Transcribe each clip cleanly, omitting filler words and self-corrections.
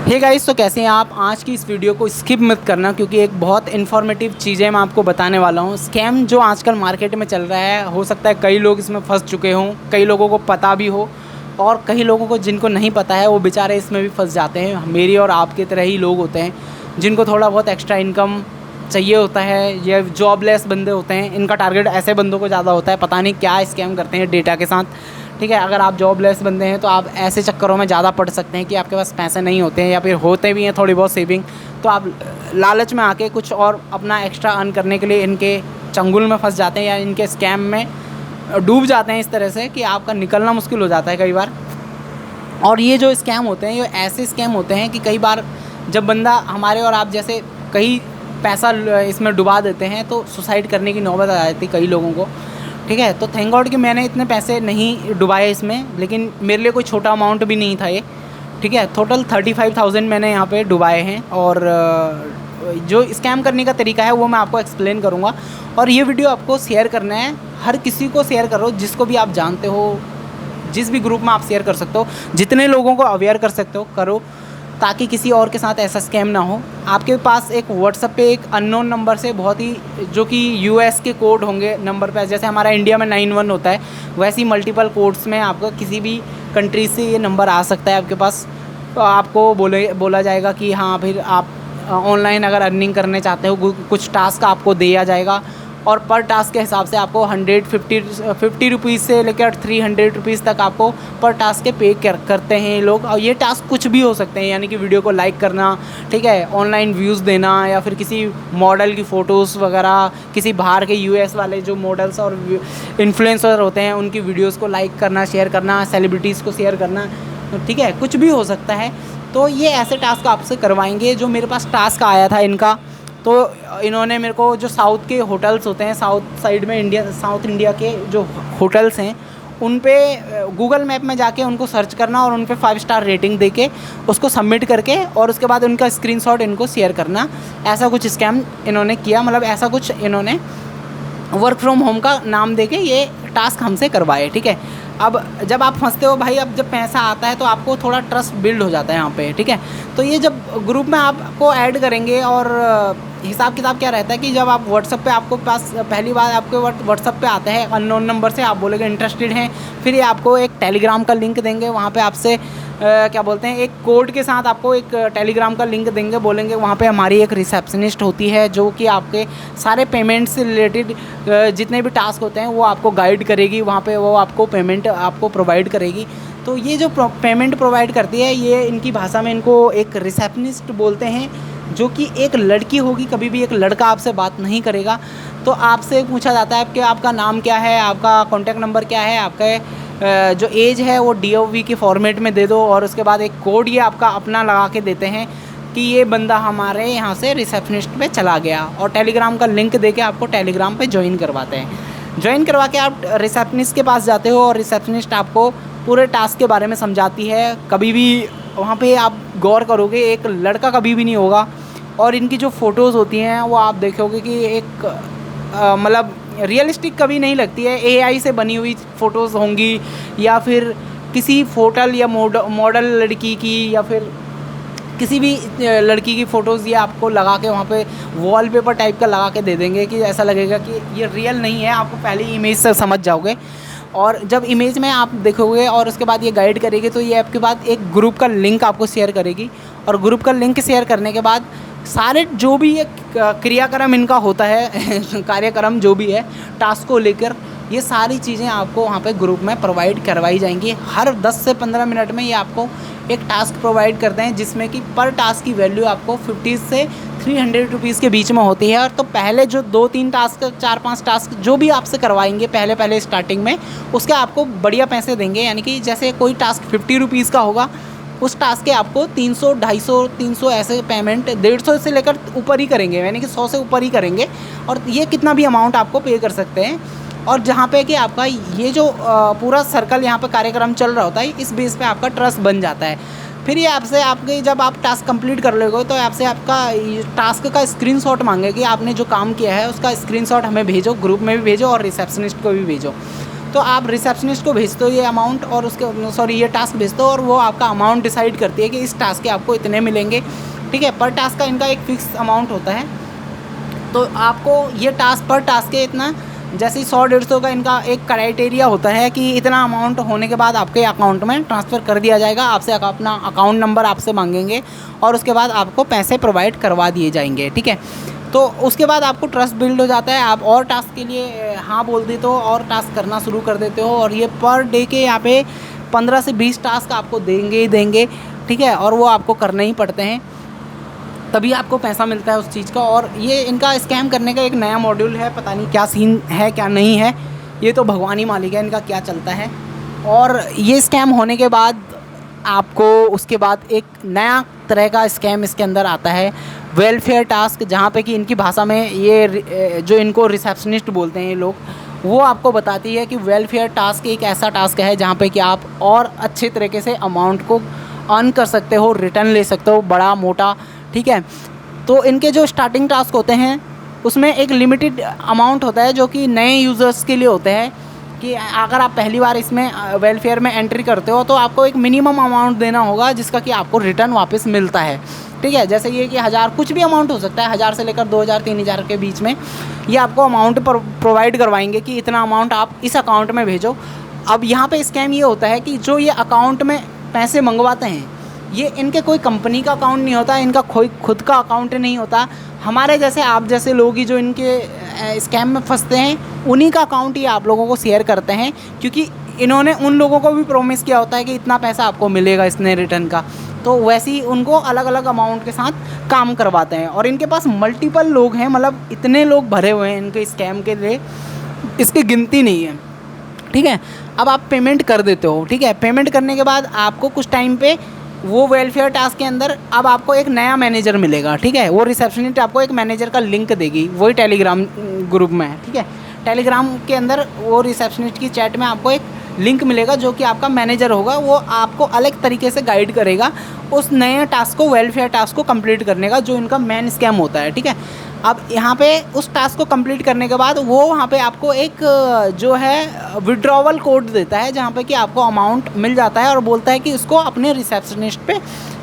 Hey guys, तो कैसे हैं आप। आज की इस वीडियो को स्किप मत करना क्योंकि एक बहुत इन्फॉर्मेटिव चीज़ें मैं आपको बताने वाला हूँ। स्कैम जो आजकल मार्केट में चल रहा है, हो सकता है कई लोग इसमें फंस चुके हों, कई लोगों को पता भी हो और कई लोगों को जिनको नहीं पता है वो बेचारे इसमें भी फंस जाते हैं। मेरी और आपकी तरह ही लोग होते हैं जिनको थोड़ा बहुत एक्स्ट्रा इनकम चाहिए होता है, या जॉबलेस बंदे होते हैं। इनका टारगेट ऐसे बंदों को ज़्यादा होता है, पता नहीं क्या स्कैम करते हैं डेटा के साथ। ठीक है, अगर आप जॉबलेस बंदे हैं तो आप ऐसे चक्करों में ज़्यादा पड़ सकते हैं कि आपके पास पैसे नहीं होते हैं, या फिर होते भी हैं थोड़ी बहुत सेविंग, तो आप लालच में आके कुछ और अपना एक्स्ट्रा अर्न करने के लिए इनके चंगुल में फंस जाते हैं या इनके स्कैम में डूब जाते हैं इस तरह से कि आपका निकलना मुश्किल हो जाता है कई बार। और ये जो स्कैम होते हैं, ये ऐसे स्कैम होते हैं कि कई बार जब बंदा हमारे और आप जैसे कई पैसा इसमें डुबा देते हैं तो सुसाइड करने की नौबत आ जाती है कई लोगों को। ठीक है, तो थैंक गॉड कि मैंने इतने पैसे नहीं डुबाए इसमें, लेकिन मेरे लिए कोई छोटा अमाउंट भी नहीं था ये। ठीक है, टोटल 35,000 मैंने यहाँ पे डुबाए हैं। और जो स्कैम करने का तरीका है वो मैं आपको एक्सप्लेन करूँगा। और ये वीडियो आपको शेयर करना है, हर किसी को शेयर करो जिसको भी आप जानते हो, जिस भी ग्रुप में आप शेयर कर सकते हो, जितने लोगों को अवेयर कर सकते हो करो, ताकि किसी और के साथ ऐसा स्कैम ना हो। आपके पास एक व्हाट्सएप पे एक अननोन नंबर से बहुत ही जो कि यूएस के कोड होंगे नंबर पे, जैसे हमारा इंडिया में 91 होता है, वैसे ही मल्टीपल कोड्स में आपको किसी भी कंट्री से ये नंबर आ सकता है आपके पास। तो आपको बोला जाएगा कि हाँ फिर आप ऑनलाइन अगर अर्निंग करने चाहते हो, कुछ टास्क आपको दिया जाएगा और पर टास्क के हिसाब से आपको 150 रुपीज़ से लेकर 300 रुपीज़ तक आपको पर टास्क के पे करते हैं ये लोग। और ये टास्क कुछ भी हो सकते हैं, यानी कि वीडियो को लाइक करना, ठीक है, ऑनलाइन व्यूज़ देना, या फिर किसी मॉडल की फ़ोटोज़ वगैरह, किसी बाहर के यूएस वाले जो मॉडल्स और इन्फ्लुएंसर होते हैं उनकी वीडियोज़ को लाइक करना, शेयर करना, सेलिब्रिटीज़ को शेयर करना। ठीक है, कुछ भी हो सकता है। तो ये ऐसे टास्क आपसे करवाएंगे। जो मेरे पास टास्क आया था इनका, तो इन्होंने मेरे को जो साउथ के होटल्स होते हैं, साउथ साइड में साउथ इंडिया के जो होटल्स हैं उन पे गूगल मैप में जाके उनको सर्च करना और उन पे 5 स्टार रेटिंग देके उसको सबमिट करके और उसके बाद उनका स्क्रीनशॉट इनको शेयर करना। ऐसा कुछ स्कैम इन्होंने किया, मतलब ऐसा कुछ इन्होंने वर्क फ्रॉम होम का नाम देके ये टास्क हमसे करवाए। ठीक है, अब जब आप फंसते हो भाई, अब जब पैसा आता है तो आपको थोड़ा ट्रस्ट बिल्ड हो जाता है यहाँ पे। ठीक है, तो ये जब ग्रुप में आपको ऐड करेंगे, और हिसाब किताब क्या रहता है कि जब आप व्हाट्सएप पे, आपको पास पहली बार आपके व्हाट्सएप पे आता है अननोन नंबर से, आप बोलेंगे इंटरेस्टेड हैं, फिर ये आपको एक टेलीग्राम का लिंक देंगे। वहाँ पे आपसे क्या बोलते हैं, एक कोड के साथ आपको एक टेलीग्राम का लिंक देंगे, बोलेंगे वहाँ पे हमारी एक रिसेप्शनिस्ट होती है जो कि आपके सारे पेमेंट से रिलेटेड जितने भी टास्क होते हैं वो आपको गाइड करेगी। वहाँ पे वो आपको पेमेंट आपको प्रोवाइड करेगी। तो ये जो पेमेंट प्रोवाइड करती है, ये इनकी भाषा में इनको एक रिसेप्शनिस्ट बोलते हैं, जो कि एक लड़की होगी। कभी भी एक लड़का आपसे बात नहीं करेगा। तो आपसे पूछा जाता है कि आपका नाम क्या है, आपका कॉन्टैक्ट नंबर क्या है, आपका जो एज है वो DOV के फॉर्मेट में दे दो, और उसके बाद एक कोड ये आपका अपना लगा के देते हैं कि ये बंदा हमारे यहाँ से रिसेप्शनिस्ट पे चला गया, और टेलीग्राम का लिंक देके आपको टेलीग्राम पे ज्वाइन करवाते हैं। ज्वाइन करवा के आप रिसेप्शनिस्ट के पास जाते हो और रिसेप्शनिस्ट आपको पूरे टास्क के बारे में समझाती है। कभी भी वहाँ पे आप गौर करोगे एक लड़का कभी भी नहीं होगा, और इनकी जो फ़ोटोज़ होती हैं वो आप देखोगे कि एक मतलब रियलिस्टिक कभी नहीं लगती है, AI से बनी हुई फ़ोटोज़ होंगी, या फिर किसी फोटल या मॉडल लड़की की, या फिर किसी भी लड़की की फ़ोटोज़ ये आपको लगा के वहाँ पे वॉलपेपर टाइप का लगा के दे देंगे कि ऐसा लगेगा कि ये रियल नहीं है। आपको पहले इमेज से समझ जाओगे, और जब इमेज में आप देखोगे और उसके बाद ये गाइड करेगी, तो ये आपके बाद एक ग्रुप का लिंक आपको शेयर करेगी। और ग्रुप का लिंक शेयर करने के बाद सारे जो भी ये क्रियाक्रम इनका होता है कार्यक्रम जो भी है टास्क को लेकर, ये सारी चीज़ें आपको वहाँ पे ग्रुप में प्रोवाइड करवाई जाएंगी। हर 10 से 15 मिनट में ये आपको एक टास्क प्रोवाइड करते हैं, जिसमें कि पर टास्क की वैल्यू आपको 50 से 300 रुपीज़ के बीच में होती है। और तो पहले जो 2-3 टास्क, 4-5 टास्क जो भी आपसे करवाएंगे पहले स्टार्टिंग में, उसके आपको बढ़िया पैसे देंगे। यानी कि जैसे कोई टास्क 50 रुपीज़ का होगा, उस टास्क के आपको 300, 250, 300 ऐसे पेमेंट 150 से लेकर ऊपर ही करेंगे, यानी कि 100 से ऊपर ही करेंगे। और ये कितना भी अमाउंट आपको पे कर सकते हैं। और जहाँ पे कि आपका ये जो पूरा सर्कल यहाँ पे कार्यक्रम चल रहा होता है, इस बेस पे आपका ट्रस्ट बन जाता है। फिर ये आपसे आपके जब आप टास्क कंप्लीट कर लोगे तो आपसे आपका टास्क का स्क्रीनशॉट मांगेगी। आपने जो काम किया है उसका स्क्रीनशॉट हमें भेजो, ग्रुप में भी भेजो और रिसेप्शनिस्ट को भी भेजो। तो आप रिसेप्शनिस्ट को भेजते हो ये अमाउंट और उसके सॉरी ये टास्क भेजते हो और वो आपका अमाउंट डिसाइड करती है कि इस टास्क के आपको इतने मिलेंगे, ठीक है। पर टास्क का इनका एक फ़िक्स अमाउंट होता है, तो आपको ये टास्क पर टास्क के इतना, जैसे 100-150 का इनका एक क्राइटेरिया होता है कि इतना अमाउंट होने के बाद आपके अकाउंट में ट्रांसफ़र कर दिया जाएगा। आपसे अपना अकाउंट नंबर आपसे मांगेंगे और उसके बाद आपको पैसे प्रोवाइड करवा दिए जाएंगे, ठीक है। तो उसके बाद आपको ट्रस्ट बिल्ड हो जाता है, आप और टास्क के लिए हाँ बोल देते हो और टास्क करना शुरू कर देते हो। और ये पर डे के यहाँ पे 15 से 20 टास्क आपको देंगे ही देंगे, ठीक है। और वो आपको करने ही पड़ते हैं, तभी आपको पैसा मिलता है उस चीज़ का। और ये इनका स्कैम करने का एक नया मॉड्यूल है, पता नहीं क्या सीन है क्या नहीं है, ये तो भगवान ही मालिक है इनका क्या चलता है। और ये स्कैम होने के बाद आपको उसके बाद एक नया तरह का स्कैम इसके अंदर आता है, वेलफेयर टास्क, जहाँ पे कि इनकी भाषा में ये जो इनको रिसेप्शनिस्ट बोलते हैं ये लोग, वो आपको बताती है कि वेलफेयर टास्क एक ऐसा टास्क है जहाँ पे कि आप और अच्छे तरीके से अमाउंट को अर्न कर सकते हो, रिटर्न ले सकते हो बड़ा मोटा, ठीक है। तो इनके जो स्टार्टिंग टास्क होते हैं उसमें एक लिमिटेड अमाउंट होता है जो कि नए यूज़र्स के लिए होते हैं, कि अगर आप पहली बार इसमें वेलफेयर में एंट्री करते हो तो आपको एक मिनिमम अमाउंट देना होगा जिसका कि आपको रिटर्न वापस मिलता है, ठीक है। जैसे ये कि 1000, कुछ भी अमाउंट हो सकता है, 1000 से लेकर 2000 3000 के बीच में ये आपको अमाउंट प्रोवाइड करवाएंगे कि इतना अमाउंट आप इस अकाउंट में भेजो। अब यहाँ पे स्कैम ये होता है कि जो ये अकाउंट में पैसे मंगवाते हैं ये इनके कोई कंपनी का अकाउंट नहीं होता, इनका कोई खुद का अकाउंट नहीं होता। हमारे जैसे आप जैसे लोग ही जो इनके स्कैम में फंसते हैं उन्हीं का अकाउंट ही आप लोगों को शेयर करते हैं, क्योंकि इन्होंने उन लोगों को भी प्रॉमिस किया होता है कि इतना पैसा आपको मिलेगा इसने रिटर्न का, तो वैसे ही उनको अलग अलग अमाउंट के साथ काम करवाते हैं। और इनके पास मल्टीपल लोग हैं, मतलब इतने लोग भरे हुए हैं इनके स्कैम के लिए, इसकी गिनती नहीं है, ठीक है। अब आप पेमेंट कर देते हो, ठीक है। पेमेंट करने के बाद आपको कुछ टाइम पे वो वेलफेयर टास्क के अंदर अब आपको एक नया मैनेजर मिलेगा, ठीक है। वो रिसेप्शनिस्ट आपको एक मैनेजर का लिंक देगी, वही टेलीग्राम ग्रुप में है, ठीक है। टेलीग्राम के अंदर वो रिसेप्शनिस्ट की चैट में आपको एक लिंक मिलेगा जो कि आपका मैनेजर होगा, वो आपको अलग तरीके से गाइड करेगा उस नए टास्क को, वेलफेयर टास्क को कंप्लीट करने का, जो इनका मेन स्कैम होता है, ठीक है। अब यहाँ पे उस टास्क को कंप्लीट करने के बाद वो वहाँ पे आपको एक जो है विड्रॉवल कोड देता है जहाँ पे कि आपको अमाउंट मिल जाता है और बोलता है कि इसको अपने रिसेप्शनिस्ट पे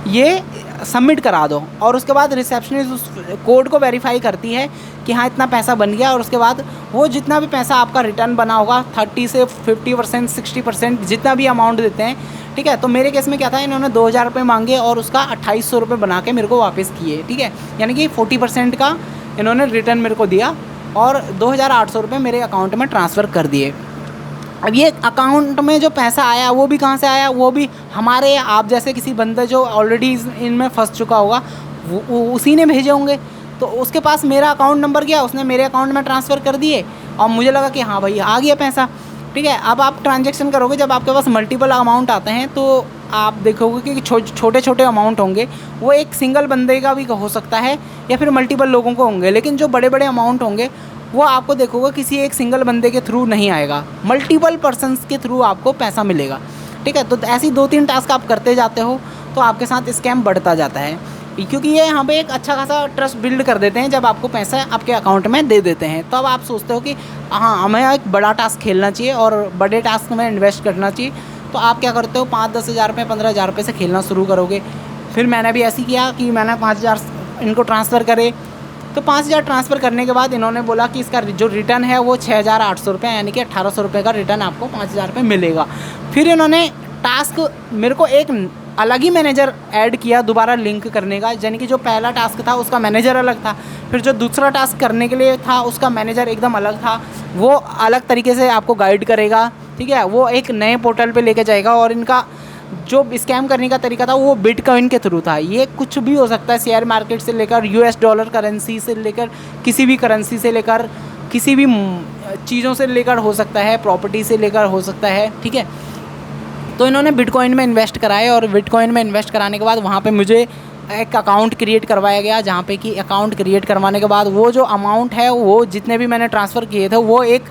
ये सबमिट करा दो। और उसके बाद रिसेप्शनिस्ट उस कोड को वेरीफाई करती है कि हाँ इतना पैसा बन गया, और उसके बाद वो जितना भी पैसा आपका रिटर्न बना होगा 30 से 50% 60% जितना भी अमाउंट देते हैं, ठीक है। तो मेरे केस में क्या था, इन्होंने 2000 रुपये मांगे और उसका 2800 रुपये बना के मेरे को वापस किए, ठीक है। यानी कि 40% का इन्होंने रिटर्न मेरे को दिया और 2800 रुपये मेरे अकाउंट में ट्रांसफ़र कर दिए। अब ये अकाउंट में जो पैसा आया वो भी कहाँ से आया, वो भी हमारे आप जैसे किसी बंदे जो ऑलरेडी इनमें फंस चुका होगा वो उसी ने भेजे होंगे। तो उसके पास मेरा अकाउंट नंबर गया, उसने मेरे अकाउंट में ट्रांसफ़र कर दिए और मुझे लगा कि हाँ भाई आ गया पैसा, ठीक है। अब आप ट्रांजैक्शन करोगे, जब आपके पास मल्टीपल अमाउंट आते हैं तो आप देखोगे कि छोटे छोटे अमाउंट होंगे, वो एक सिंगल बंदे का भी हो सकता है या फिर मल्टीपल लोगों को होंगे, लेकिन जो बड़े बड़े अमाउंट होंगे वो आपको देखोगे किसी एक सिंगल बंदे के थ्रू नहीं आएगा, मल्टीपल पर्सन्स के थ्रू आपको पैसा मिलेगा, ठीक है। तो ऐसी 2-3 टास्क आप करते जाते हो तो आपके साथ स्कैम बढ़ता जाता है, क्योंकि ये यहाँ पे एक अच्छा खासा ट्रस्ट बिल्ड कर देते हैं जब आपको पैसा आपके अकाउंट में दे देते हैं। तो अब आप सोचते हो कि हाँ हमें एक बड़ा टास्क खेलना चाहिए और बड़े टास्क में इन्वेस्ट करना चाहिए, तो आप क्या करते हो 5-10 हज़ार रुपये 15,000 रुपये से खेलना शुरू करोगे। फिर मैंने भी ऐसे किया कि मैंने 5000 इनको ट्रांसफ़र करे, तो 5000 ट्रांसफ़र करने के बाद इन्होंने बोला कि इसका जो रिटर्न है वो 6800 रुपये, यानी कि 1800 रुपये का रिटर्न आपको 5000 रुपये मिलेगा। फिर इन्होंने टास्क मेरे को एक अलग ही मैनेजर ऐड किया दोबारा लिंक करने का, यानी कि जो पहला टास्क था उसका मैनेजर अलग था, फिर जो दूसरा टास्क करने के लिए था उसका मैनेजर एकदम अलग था, वो अलग तरीके से आपको गाइड करेगा, ठीक है। वो एक नए पोर्टल पे लेके जाएगा। और इनका जो स्कैम करने का तरीका था वो बिटकॉइन के थ्रू था। ये कुछ भी हो सकता है, शेयर मार्केट से लेकर US डॉलर करेंसी से लेकर किसी भी करेंसी से लेकर किसी भी चीज़ों से लेकर हो सकता है, प्रॉपर्टी से लेकर हो सकता है, ठीक है। तो इन्होंने बिटकॉइन में इन्वेस्ट कराए और बिटकॉइन में इन्वेस्ट कराने के बाद वहाँ पे मुझे एक अकाउंट क्रिएट करवाया गया, जहाँ पे कि अकाउंट क्रिएट करवाने के बाद वो जो अमाउंट है वो जितने भी मैंने ट्रांसफ़र किए थे वो एक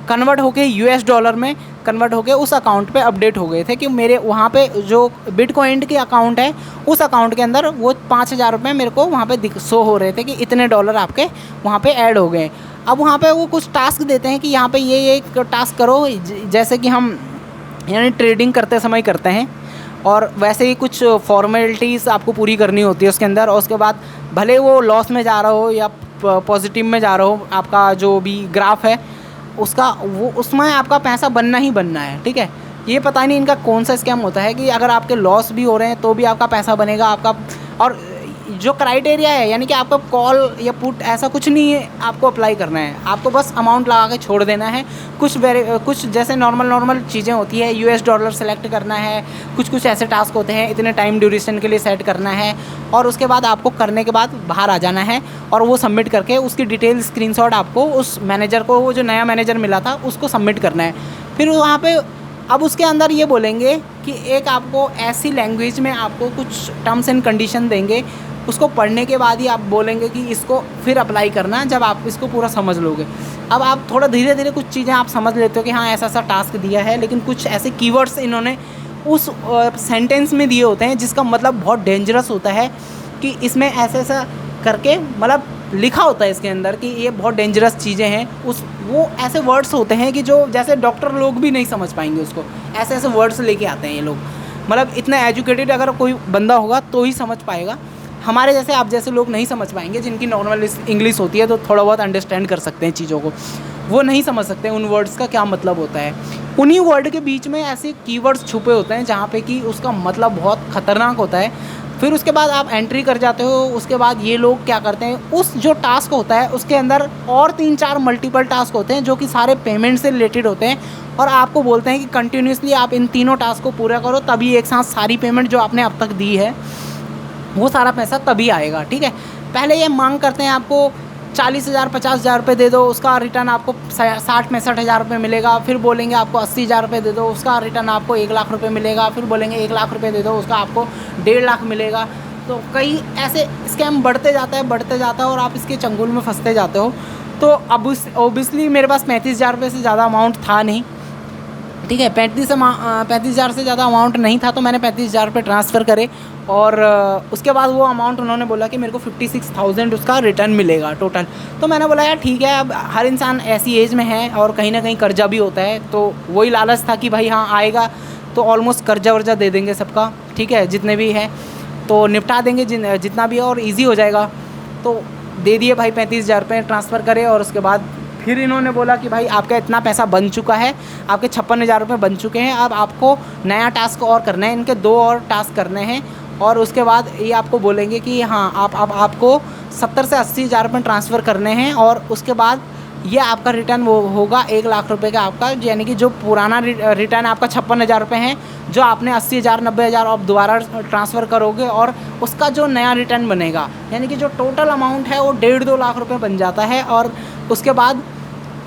कन्वर्ट होके US डॉलर में कन्वर्ट होके उस अकाउंट पे अपडेट हो गए थे, कि मेरे वहाँ पे जो बिटकॉइन के अकाउंट है उस अकाउंट के अंदर वो 5000 रुपये मेरे को वहाँ पे शो हो रहे थे कि इतने डॉलर आपके वहाँ पे ऐड हो गए। अब वहाँ पे वो कुछ टास्क देते हैं कि यहाँ पे ये टास्क करो, जैसे कि हम यानी ट्रेडिंग करते समय करते हैं, और वैसे ही कुछ फॉर्मेलिटीज़ आपको पूरी करनी होती है उसके अंदर। और उसके बाद भले वो लॉस में जा रहा हो या पॉजिटिव में जा रहा हो, आपका जो भी ग्राफ है उसका वो उसमें आपका पैसा बनना ही बनना है, ठीक है। ये पता नहीं इनका कौन सा स्कैम होता है कि अगर आपके लॉस भी हो रहे हैं तो भी आपका पैसा बनेगा आपका। और जो क्राइटेरिया है यानी कि आपका कॉल या पुट ऐसा कुछ नहीं है आपको अप्लाई करना है, आपको बस अमाउंट लगा के छोड़ देना है। कुछ जैसे नॉर्मल चीज़ें होती है, यूएस डॉलर सेलेक्ट करना है, कुछ ऐसे टास्क होते हैं, इतने टाइम ड्यूरेशन के लिए सेट करना है, और उसके बाद आपको करने के बाद बाहर आ जाना है और वो सबमिट करके उसकी डिटेल स्क्रीनशॉट आपको उस मैनेजर को, वो जो नया मैनेजर मिला था उसको सबमिट करना है। फिर वहाँ पे अब उसके अंदर ये बोलेंगे कि एक आपको ऐसी लैंग्वेज में आपको कुछ टर्म्स एंड कंडीशन देंगे, उसको पढ़ने के बाद ही आप बोलेंगे कि इसको फिर अप्लाई करना, जब आप इसको पूरा समझ लोगे। अब आप थोड़ा धीरे धीरे कुछ चीज़ें आप समझ लेते हो कि हाँ ऐसा टास्क दिया है, लेकिन कुछ ऐसे कीवर्ड्स इन्होंने उस सेंटेंस में दिए होते हैं जिसका मतलब बहुत डेंजरस होता है, कि इसमें ऐसा करके मतलब लिखा होता है इसके अंदर कि ये बहुत डेंजरस चीज़ें हैं। वो ऐसे वर्ड्स होते हैं कि जो जैसे डॉक्टर लोग भी नहीं समझ पाएंगे उसको, ऐसे वर्ड्स लेके आते हैं ये लोग। मतलब इतना एजुकेटेड अगर कोई बंदा होगा तो ही समझ पाएगा, हमारे जैसे आप जैसे लोग नहीं समझ पाएंगे, जिनकी नॉर्मल इंग्लिश होती है तो थोड़ा बहुत अंडरस्टैंड कर सकते हैं चीज़ों को, वो नहीं समझ सकते उन वर्ड्स का क्या मतलब होता है। उन्हीं वर्ड के बीच में ऐसे कीवर्ड्स छुपे होते हैं जहाँ पे कि उसका मतलब बहुत ख़तरनाक होता है। फिर उसके बाद आप एंट्री कर जाते हो, उसके बाद ये लोग क्या करते हैं, उस जो टास्क होता है उसके अंदर और 3-4 मल्टीपल टास्क होते हैं जो कि सारे पेमेंट से रिलेटेड होते हैं, और आपको बोलते हैं कि कंटिन्यूसली आप इन तीनों टास्क को पूरा करो, तभी एक साथ सारी पेमेंट जो आपने अब तक दी है वो सारा पैसा तभी आएगा, ठीक है। पहले ये मांग करते हैं आपको 40,000 50,000 रुपये दे दो, उसका रिटर्न आपको 60-65,000 रुपये मिलेगा। फिर बोलेंगे आपको 80,000 रुपये दे दो, उसका रिटर्न आपको 1,00,000 रुपये मिलेगा। फिर बोलेंगे 1,00,000 रुपये दे दो, उसका आपको 1.5 लाख मिलेगा। तो कई ऐसे स्कैम बढ़ते जाता है और आप इसके चंगुल में फंसते जाते हो। तो अब ओबियसली मेरे पास 35,000 रुपये से ज़्यादा अमाउंट था नहीं, ठीक है। 35,000 से ज़्यादा अमाउंट नहीं था, तो मैंने 35,000 रुपये ट्रांसफ़र करे, और उसके बाद वो अमाउंट उन्होंने बोला कि मेरे को 56,000 उसका रिटर्न मिलेगा टोटल। तो मैंने बोला यार ठीक है, अब हर इंसान ऐसी एज में है और कहीं ना कहीं कर्जा भी होता है, तो वही लालच था कि भाई हाँ आएगा तो ऑलमोस्ट कर्जा वर्जा दे देंगे सबका, ठीक है, जितने भी हैं तो निपटा देंगे जितना भी है, और ईजी हो जाएगा। तो दे दिए भाई 35,000 रुपये ट्रांसफ़र करे, और उसके बाद फिर इन्होंने बोला कि भाई आपका इतना पैसा बन चुका है, आपके 56,000 रुपये बन चुके हैं, अब आपको नया टास्क और करना है, इनके 2 और टास्क करने हैं, और उसके बाद ये आपको बोलेंगे कि हाँ आपको 70 से 80,000 रुपये ट्रांसफ़र करने हैं, और उसके बाद ये आपका रिटर्न वो होगा 1,00,000 रुपये का आपका, यानी कि जो पुराना रिटर्न आपका 56,000 रुपये है, जो आपने 80,000 90,000 आप दोबारा ट्रांसफ़र करोगे, और उसका जो नया रिटर्न बनेगा, यानी कि जो टोटल अमाउंट है वो 1.5-2 लाख रुपये बन जाता है, और उसके बाद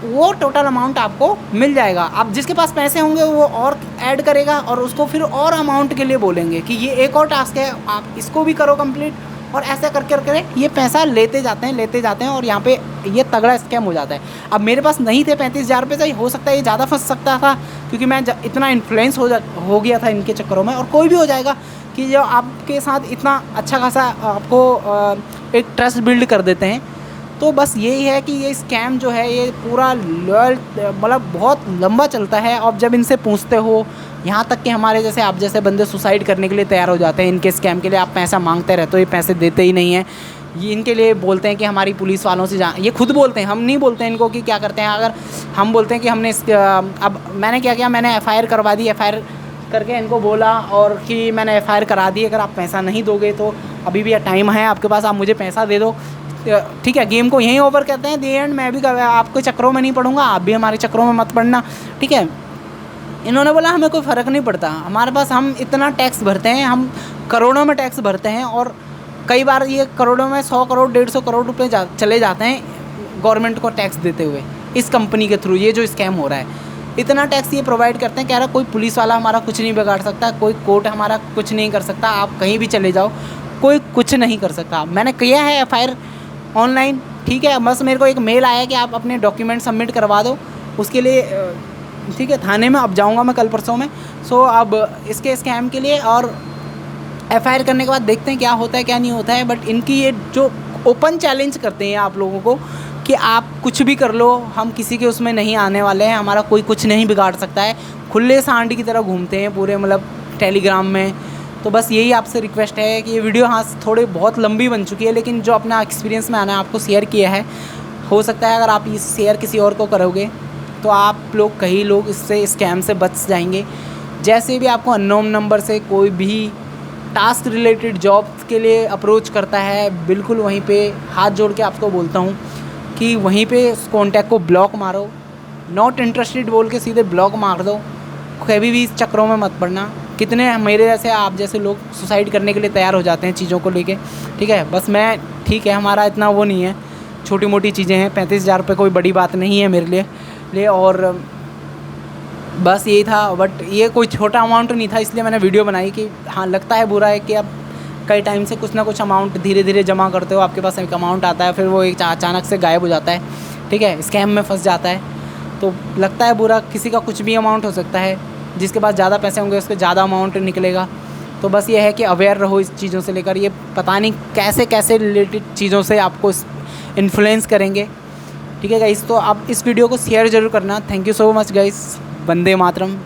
वो टोटल अमाउंट आपको मिल जाएगा। अब जिसके पास पैसे होंगे वो और ऐड करेगा, और उसको फिर और अमाउंट के लिए बोलेंगे कि ये एक और टास्क है, आप इसको भी करो कंप्लीट, और ऐसा करके ये पैसा लेते जाते हैं, और यहाँ पे ये तगड़ा स्कैम हो जाता है। अब मेरे पास नहीं थे 35,000 रुपये, तो हो सकता है ये ज़्यादा फंस सकता था, क्योंकि मैं इतना इन्फ्लुएंस हो गया था इनके चक्करों में, और कोई भी हो जाएगा कि जो आपके साथ इतना अच्छा खासा आपको एक ट्रस्ट बिल्ड कर देते हैं। तो बस यही है कि ये स्कैम जो है ये पूरा मतलब बहुत लंबा चलता है। और जब इनसे पूछते हो, यहाँ तक कि हमारे जैसे आप जैसे बंदे सुसाइड करने के लिए तैयार हो जाते हैं इनके स्कैम के लिए। आप पैसा मांगते रहते हो, ये पैसे देते ही नहीं हैं। ये इनके लिए बोलते हैं कि हमारी पुलिस वालों से ये खुद बोलते हैं, हम नहीं बोलते हैं इनको कि क्या करते हैं। अगर हम बोलते हैं कि हमने अब मैंने क्या किया, मैंने FIR करवा दी, FIR करके इनको बोला और कि मैंने FIR करा दी, अगर आप पैसा नहीं दोगे तो अभी भी टाइम है आपके पास, आप मुझे पैसा दे दो, ठीक है। गेम को यहीं ओवर करते हैं। दी एंड मैं भी आपके चक्करों में नहीं पड़ूंगा, आप भी हमारे चक्करों में मत पड़ना, ठीक है। इन्होंने बोला हमें कोई फ़र्क नहीं पड़ता, हमारे पास हम इतना टैक्स भरते हैं, हम करोड़ों में टैक्स भरते हैं, और कई बार ये करोड़ों में 100 करोड़ 150 करोड़ रुपए चले जाते हैं गवर्नमेंट को टैक्स देते हुए इस कंपनी के थ्रू। ये जो स्कैम हो रहा है, इतना टैक्स ये प्रोवाइड करते हैं। कह रहा कोई पुलिस वाला हमारा कुछ नहीं बिगाड़ सकता, कोई कोर्ट हमारा कुछ नहीं कर सकता, आप कहीं भी चले जाओ, कोई कुछ नहीं कर सकता। मैंने किया है FIR ऑनलाइन, ठीक है। बस मेरे को एक मेल आया कि आप अपने डॉक्यूमेंट सबमिट करवा दो, उसके लिए ठीक है थाने में अब जाऊंगा मैं कल परसों में। सो अब इसके स्कैम के लिए और FIR करने के बाद देखते हैं क्या होता है क्या नहीं होता है। बट इनकी ये जो ओपन चैलेंज करते हैं आप लोगों को कि आप कुछ भी कर लो, हम किसी के उसमें नहीं आने वाले हैं, हमारा कोई कुछ नहीं बिगाड़ सकता है। खुले सांड की तरह घूमते हैं पूरे मतलब टेलीग्राम में। तो बस यही आपसे रिक्वेस्ट है कि ये वीडियो हाँ थोड़ी बहुत लंबी बन चुकी है, लेकिन जो अपना एक्सपीरियंस में आना है आपको शेयर किया है। हो सकता है अगर आप ये शेयर किसी और को करोगे तो आप लोग कई लोग इससे स्कैम से बच जाएंगे। जैसे भी आपको अननोन नंबर से कोई भी टास्क रिलेटेड जॉब के लिए अप्रोच करता है, बिल्कुल वहीं पे हाथ जोड़ के आपको बोलता हूँ कि वहीं पे उस कॉन्टैक्ट को ब्लॉक मारो। नॉट इंटरेस्टेड बोल के सीधे ब्लॉक मार दो। कभी भी इस चक्रों में मत पड़ना। कितने मेरे जैसे आप जैसे लोग सुसाइड करने के लिए तैयार हो जाते हैं चीज़ों को लेके, ठीक है। बस मैं ठीक है, हमारा इतना वो नहीं है, छोटी मोटी चीज़ें हैं। 35,000 रुपये कोई बड़ी बात नहीं है मेरे लिए और बस यही था। बट ये कोई छोटा अमाउंट नहीं था, इसलिए मैंने वीडियो बनाई कि हाँ लगता है बुरा है कि अब कई टाइम से कुछ ना कुछ अमाउंट धीरे धीरे जमा करते हो, आपके पास एक अमाउंट आता है, फिर वो एक अचानक से गायब हो जाता है, ठीक है, स्कैम में फंस जाता है। तो लगता है बुरा, किसी का कुछ भी अमाउंट हो सकता है, जिसके पास ज़्यादा पैसे होंगे उसके ज़्यादा अमाउंट निकलेगा। तो बस ये है कि अवेयर रहो इस चीज़ों से लेकर। ये पता नहीं कैसे कैसे रिलेटेड चीज़ों से आपको इन्फ्लुएंस करेंगे, ठीक है गाइस। तो आप इस वीडियो को शेयर ज़रूर करना। Thank you so much guys. Vande Mataram.